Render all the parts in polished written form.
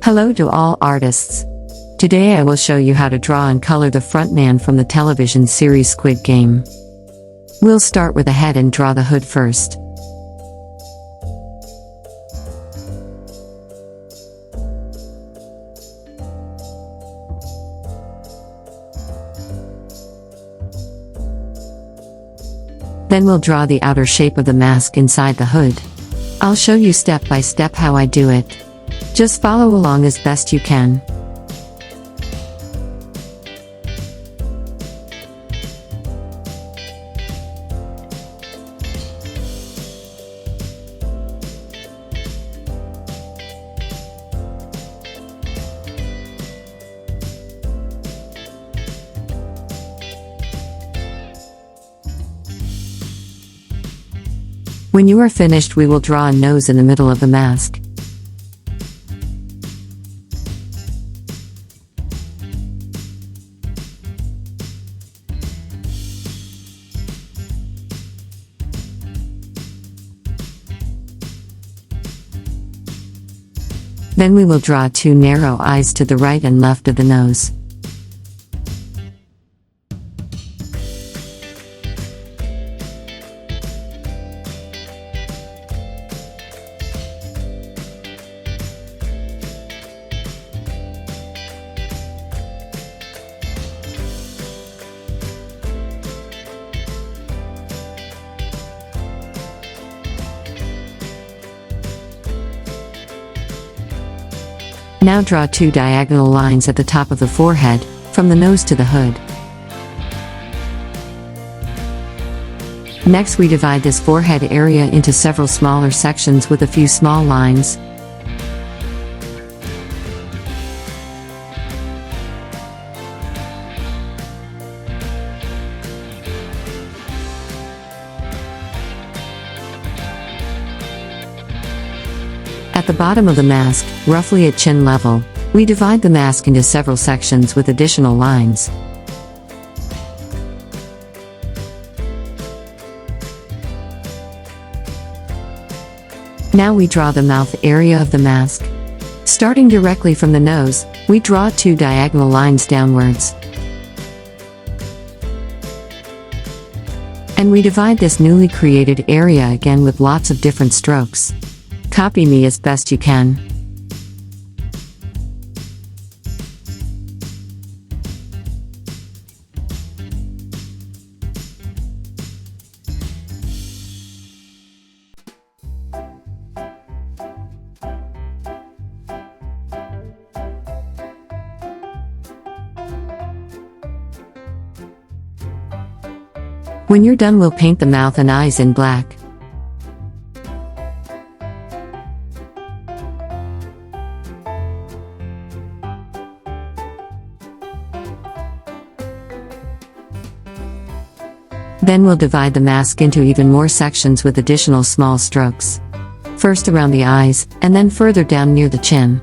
Hello to all artists. Today I will show you how to draw and color the frontman from the television series Squid Game. We'll start with the head and draw the hood first. Then we'll draw the outer shape of the mask inside the hood. I'll show you step by step how I do it. Just follow along as best you can. When you are finished, we will draw a nose in the middle of the mask. Then we will draw two narrow eyes to the right and left of the nose. Now draw two diagonal lines at the top of the forehead, from the nose to the hood. Next we divide this forehead area into several smaller sections with a few small lines. At the bottom of the mask, roughly at chin level, we divide the mask into several sections with additional lines. Now we draw the mouth area of the mask. Starting directly from the nose, we draw two diagonal lines downwards. And we divide this newly created area again with lots of different strokes. Copy me as best you can. When you're done, we'll paint the mouth and eyes in black. Then we'll divide the mask into even more sections with additional small strokes. First around the eyes, and then further down near the chin.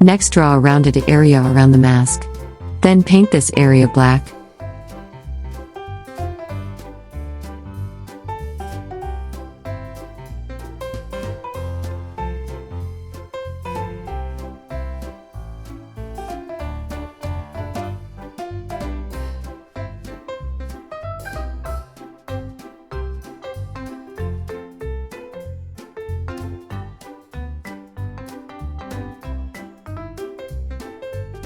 Next, draw a rounded area around the mask. Then paint this area black.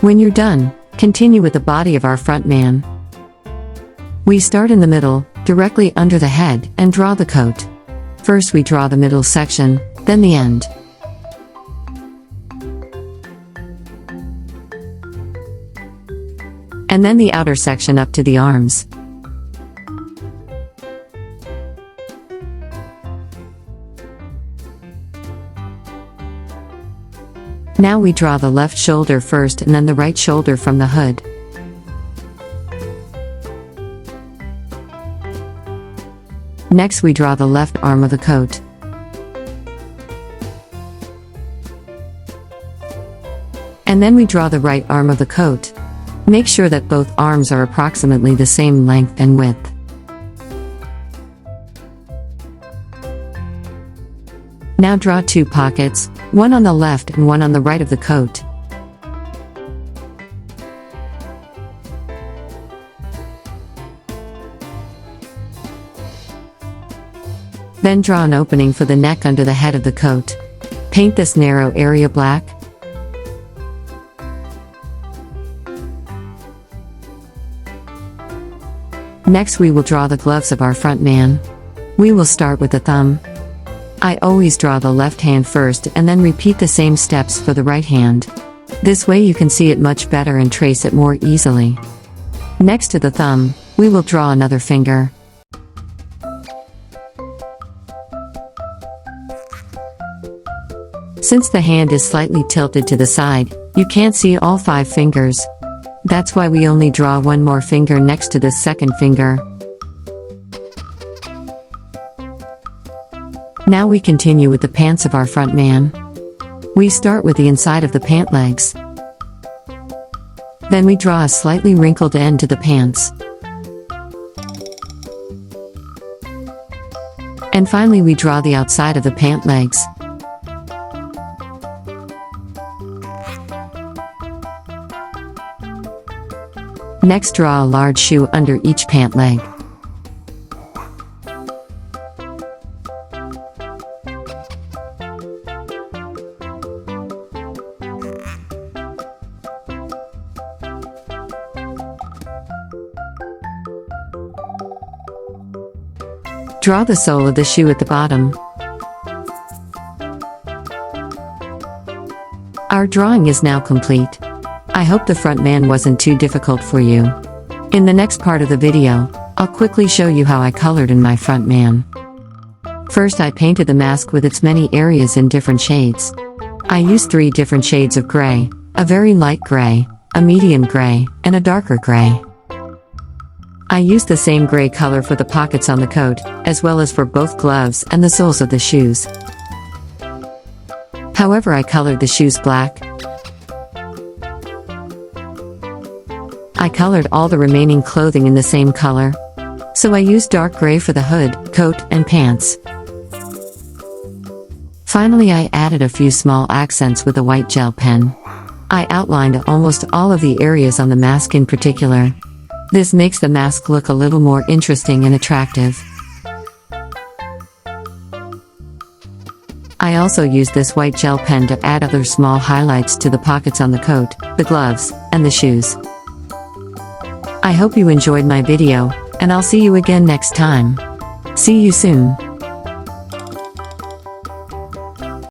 When you're done, continue with the body of our frontman. We start in the middle, directly under the head, and draw the coat. First we draw the middle section, then the end. And then the outer section up to the arms. Now we draw the left shoulder first and then the right shoulder from the hood. Next we draw the left arm of the coat. And then we draw the right arm of the coat. Make sure that both arms are approximately the same length and width. Now draw 2 pockets, one on the left and one on the right of the coat. Then draw an opening for the neck under the head of the coat. Paint this narrow area black. Next we will draw the gloves of our front man. We will start with the thumb. I always draw the left hand first and then repeat the same steps for the right hand. This way you can see it much better and trace it more easily. Next to the thumb, we will draw another finger. Since the hand is slightly tilted to the side, you can't see all 5 fingers. That's why we only draw one more finger next to the second finger. Now we continue with the pants of our front man. We start with the inside of the pant legs. Then we draw a slightly wrinkled end to the pants. And finally we draw the outside of the pant legs. Next, draw a large shoe under each pant leg. Draw the sole of the shoe at the bottom. Our drawing is now complete. I hope the front man wasn't too difficult for you. In the next part of the video, I'll quickly show you how I colored in my front man. First, I painted the mask with its many areas in different shades. I used 3 different shades of gray, a very light gray, a medium gray, and a darker gray. I used the same gray color for the pockets on the coat, as well as for both gloves and the soles of the shoes. However, I colored the shoes black. I colored all the remaining clothing in the same color. So I used dark gray for the hood, coat, and pants. Finally, I added a few small accents with a white gel pen. I outlined almost all of the areas on the mask in particular. This makes the mask look a little more interesting and attractive. I also used this white gel pen to add other small highlights to the pockets on the coat, the gloves, and the shoes. I hope you enjoyed my video, and I'll see you again next time. See you soon.